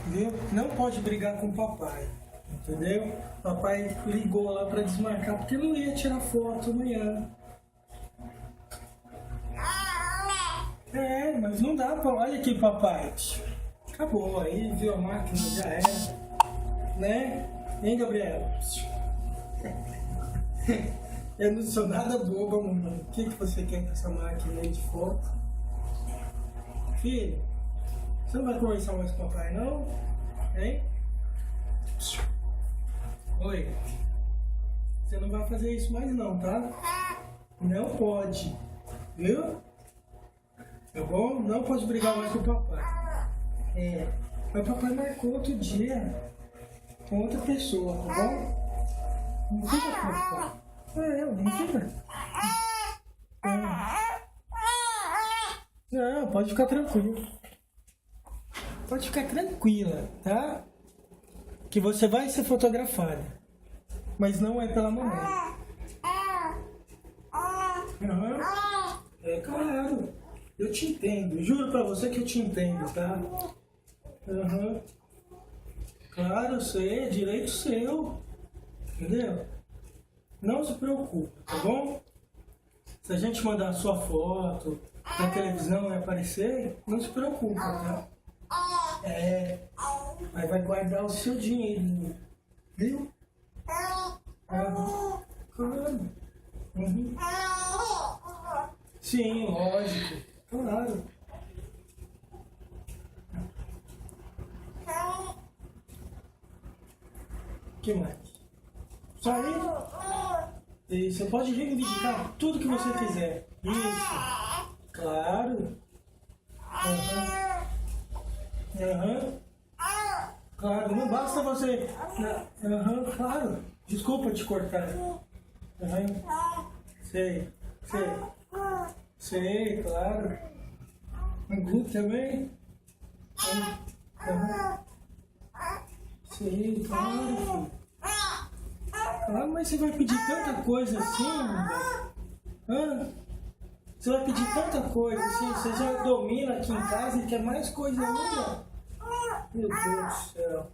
Viu? Não pode brigar com o papai, entendeu? Papai ligou lá para desmarcar porque não ia tirar foto amanhã. É, mas não dá pra... Olha aqui, papai. Acabou, aí viu a máquina, já era. Né? Hein, Gabriel? Eu não sou nada boba, mamãe. O que você quer com essa máquina aí de foto? Filho, você não vai conversar mais com o papai, não? Hein? Oi. Você não vai fazer isso mais não, tá? Não pode. Viu? Tá bom? Não pode brigar mais com o papai. É. Mas o papai marcou outro dia com outra pessoa, tá bom? Não fica preocupado. Não fica. Não, pode ficar tranquilo. Pode ficar tranquila, tá? Que você vai ser fotografada. Mas não é pela mamãe. Uhum. É claro. Eu te entendo. Juro pra você que eu te entendo, tá? Uhum. Claro, eu sei. É direito seu. Entendeu? Não se preocupe, tá bom? Se a gente mandar a sua foto na televisão e aparecer, não se preocupe, tá? É. Aí vai guardar o seu dinheiro, viu? Claro. Uhum. Sim, lógico. Claro. O que mais? Só isso. Você pode reivindicar tudo que você quiser. Isso. Claro. Aham. Claro, não basta você... claro. Desculpa te cortar. Sei. Sei, claro. Angu também? Sei, claro, filho. Claro, mas você vai pedir tanta coisa assim, Você vai pedir tanta coisa assim, você já domina aqui em casa e quer mais coisa ainda? Meu Deus do céu.